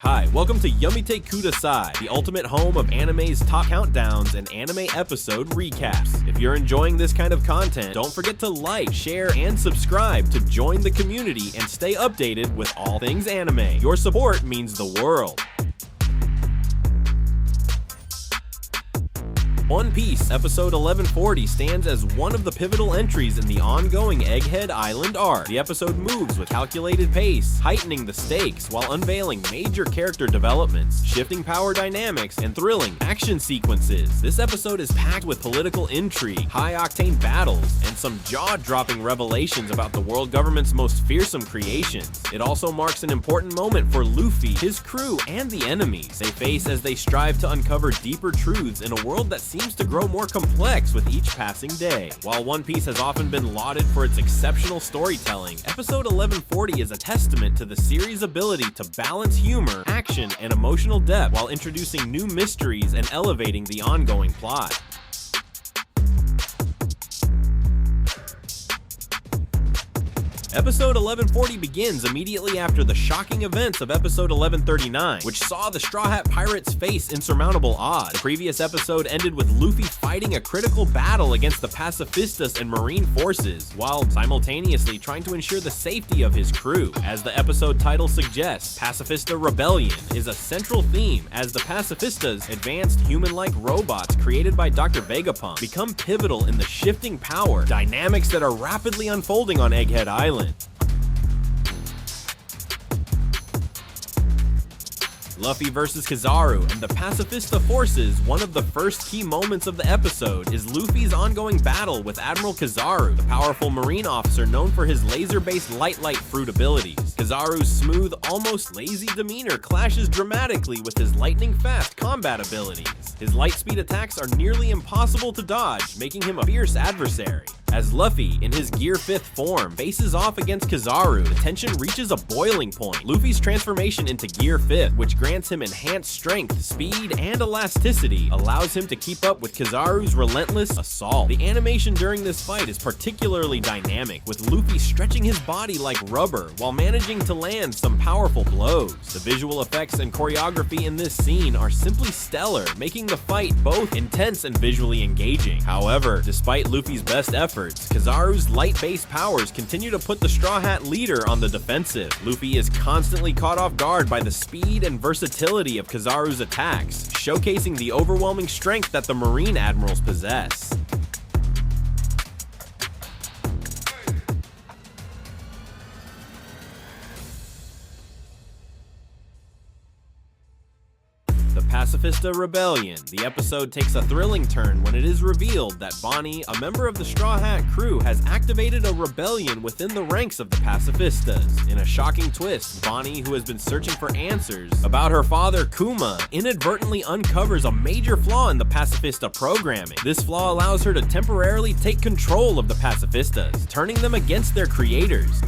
Hi, welcome to Yumite Kudasai, the ultimate home of anime's top countdowns and anime episode recaps. If you're enjoying this kind of content, don't forget to like, share, and subscribe to join the community and stay updated with all things anime. Your support means the world. One Piece episode 1140 stands as one of the pivotal entries in the ongoing Egghead Island arc. The episode moves with calculated pace, heightening the stakes while unveiling major character developments, shifting power dynamics, and thrilling action sequences. This episode is packed with political intrigue, high-octane battles, and some jaw-dropping revelations about the world government's most fearsome creations. It also marks an important moment for Luffy, his crew, and the enemies they face as they strive to uncover deeper truths in a world that seems to grow more complex with each passing day. While One Piece has often been lauded for its exceptional storytelling, episode 1140 is a testament to the series' ability to balance humor, action, and emotional depth while introducing new mysteries and elevating the ongoing plot. Episode 1140 begins immediately after the shocking events of episode 1139, which saw the Straw Hat Pirates face insurmountable odds. The previous episode ended with Luffy fighting a critical battle against the pacifistas and marine forces, while simultaneously trying to ensure the safety of his crew. As the episode title suggests, Pacifista Rebellion is a central theme as the pacifistas, advanced human-like robots created by Dr. Vegapunk, become pivotal in the shifting power dynamics that are rapidly unfolding on Egghead Island. Luffy versus Kizaru and the Pacifista forces. One of the first key moments of the episode is Luffy's ongoing battle with Admiral Kizaru, the powerful marine officer known for his laser-based light fruit abilities. Kizaru's smooth, almost lazy demeanor clashes dramatically with his lightning-fast combat abilities. His light-speed attacks are nearly impossible to dodge, making him a fierce adversary. As Luffy, in his Gear 5th form, faces off against Kizaru, the tension reaches a boiling point. Luffy's transformation into Gear 5th, which grants him enhanced strength, speed, and elasticity, allows him to keep up with Kizaru's relentless assault. The animation during this fight is particularly dynamic, with Luffy stretching his body like rubber while managing to land some powerful blows. The visual effects and choreography in this scene are simply stellar, making the fight both intense and visually engaging. However, despite Luffy's best efforts, Kizaru's light-based powers continue to put the Straw Hat leader on the defensive. Luffy is constantly caught off guard by the speed and versatility of Kizaru's attacks, showcasing the overwhelming strength that the Marine Admirals possess. Pacifista Rebellion. The episode takes a thrilling turn when it is revealed that Bonnie, a member of the Straw Hat crew, has activated a rebellion within the ranks of the Pacifistas. In a shocking twist, Bonnie, who has been searching for answers about her father Kuma, inadvertently uncovers a major flaw in the Pacifista programming. This flaw allows her to temporarily take control of the Pacifistas, turning them against their creators.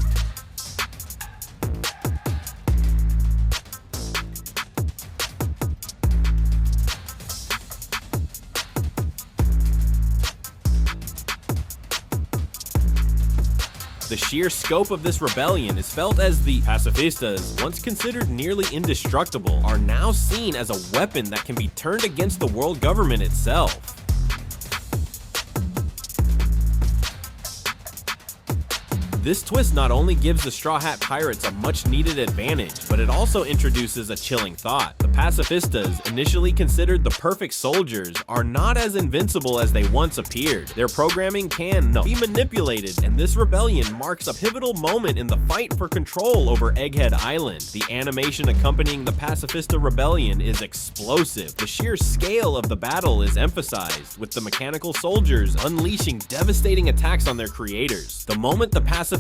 The sheer scope of this rebellion is felt as the pacifistas, once considered nearly indestructible, are now seen as a weapon that can be turned against the world government itself. This twist not only gives the Straw Hat Pirates a much-needed advantage, but it also introduces a chilling thought. The pacifistas, initially considered the perfect soldiers, are not as invincible as they once appeared. Their programming can be manipulated, and this rebellion marks a pivotal moment in the fight for control over Egghead Island. The animation accompanying the Pacifista Rebellion is explosive. The sheer scale of the battle is emphasized, with the mechanical soldiers unleashing devastating attacks on their creators. The moment the pacifistas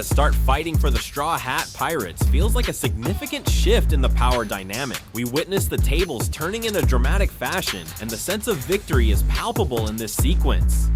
start fighting for the Straw Hat Pirates feels like a significant shift in the power dynamic. We witness the tables turning in a dramatic fashion, and the sense of victory is palpable in this sequence.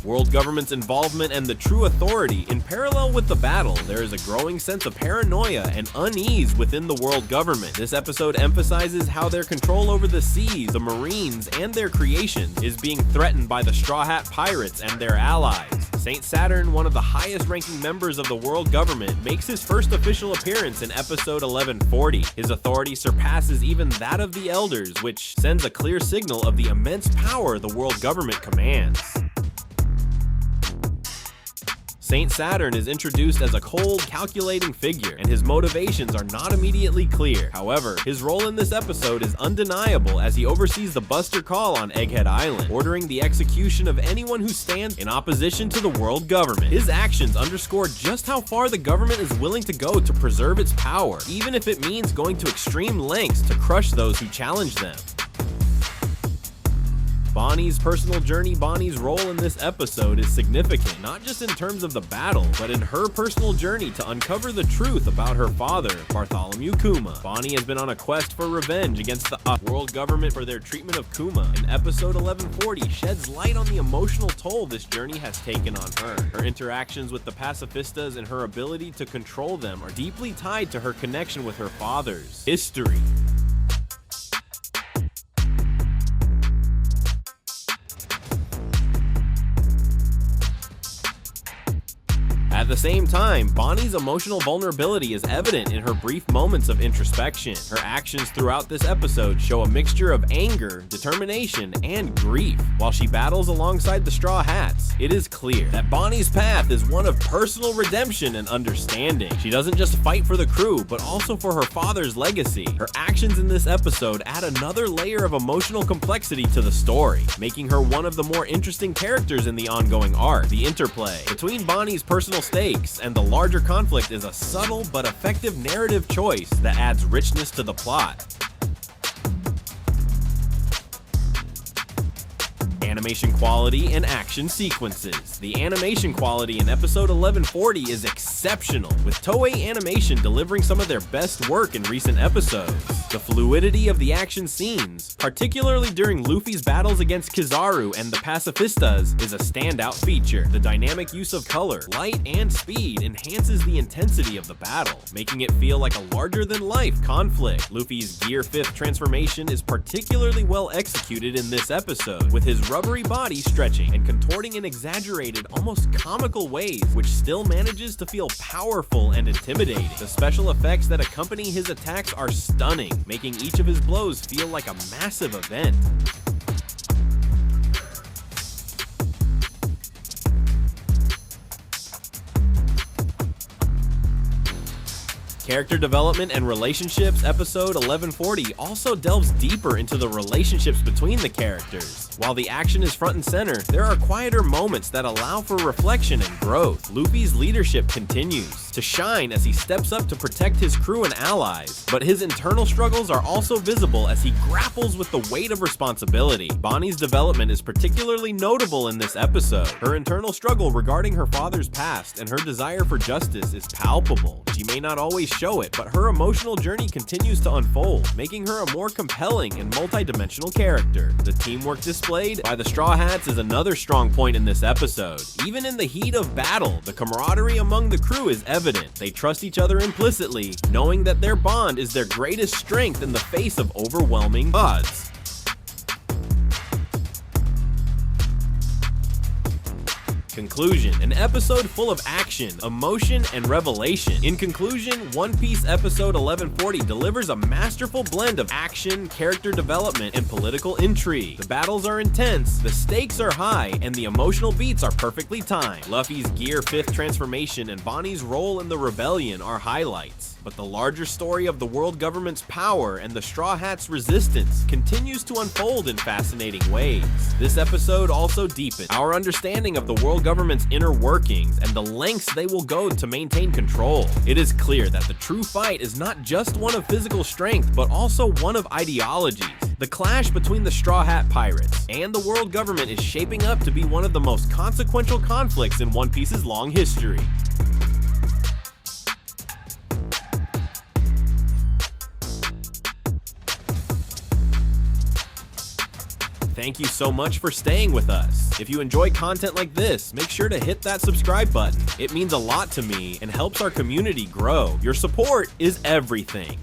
world government's involvement and the true authority. In parallel with the battle, there is a growing sense of paranoia and unease within the world government. This episode emphasizes how their control over the seas, the Marines, and their creations is being threatened by the Straw Hat Pirates and their allies. Saint Saturn, one of the highest-ranking members of the world government, makes his first official appearance in episode 1140. His authority surpasses even that of the Elders, which sends a clear signal of the immense power the world government commands. Saint Saturn is introduced as a cold, calculating figure, and his motivations are not immediately clear. However, his role in this episode is undeniable as he oversees the Buster Call on Egghead Island, ordering the execution of anyone who stands in opposition to the world government. His actions underscore just how far the government is willing to go to preserve its power, even if it means going to extreme lengths to crush those who challenge them. Bonnie's personal journey. Bonnie's role in this episode is significant, not just in terms of the battle, but in her personal journey to uncover the truth about her father, Bartholomew Kuma. Bonnie has been on a quest for revenge against the world government for their treatment of Kuma, and episode 1140 sheds light on the emotional toll this journey has taken on her. Her interactions with the pacifistas and her ability to control them are deeply tied to her connection with her father's history. At the same time, Bonnie's emotional vulnerability is evident in her brief moments of introspection. Her actions throughout this episode show a mixture of anger, determination, and grief. While she battles alongside the Straw Hats, it is clear that Bonnie's path is one of personal redemption and understanding. She doesn't just fight for the crew, but also for her father's legacy. Her actions in this episode add another layer of emotional complexity to the story, making her one of the more interesting characters in the ongoing arc. The interplay between Bonnie's personal stakes and the larger conflict is a subtle but effective narrative choice that adds richness to the plot. Animation quality and action sequences. The animation quality in episode 1140 is exceptional, with Toei Animation delivering some of their best work in recent episodes. The fluidity of the action scenes, particularly during Luffy's battles against Kizaru and the Pacifistas, is a standout feature. The dynamic use of color, light, and speed enhances the intensity of the battle, making it feel like a larger-than-life conflict. Luffy's Gear 5th transformation is particularly well executed in this episode, with his rubbery body stretching and contorting in exaggerated, almost comical ways, which still manages to feel powerful and intimidating. The special effects that accompany his attacks are stunning, making each of his blows feel like a massive event. Character development and relationships. Episode 1140 also delves deeper into the relationships between the characters. While the action is front and center, there are quieter moments that allow for reflection and growth. Luffy's leadership continues to shine as he steps up to protect his crew and allies, but his internal struggles are also visible as he grapples with the weight of responsibility. Bonnie's development is particularly notable in this episode. Her internal struggle regarding her father's past and her desire for justice is palpable. She may not always show it, but her emotional journey continues to unfold, making her a more compelling and multi-dimensional character. The teamwork displayed by the Straw Hats is another strong point in this episode. Even in the heat of battle, the camaraderie among the crew is evident. They trust each other implicitly, knowing that their bond is their greatest strength in the face of overwhelming odds. Conclusion. An episode full of action, emotion, and revelation. In conclusion, One Piece episode 1140 delivers a masterful blend of action, character development, and political intrigue. The battles are intense, the stakes are high, and the emotional beats are perfectly timed. Luffy's Gear 5th transformation and Bonnie's role in the rebellion are highlights. But the larger story of the world government's power and the Straw Hats' resistance continues to unfold in fascinating ways. This episode also deepens our understanding of the world government's inner workings and the lengths they will go to maintain control. It is clear that the true fight is not just one of physical strength, but also one of ideologies. The clash between the Straw Hat Pirates and the world government is shaping up to be one of the most consequential conflicts in One Piece's long history. thank you so much for staying with us. If you enjoy content like this, make sure to hit that subscribe button. It means a lot to me and helps our community grow. Your support is everything.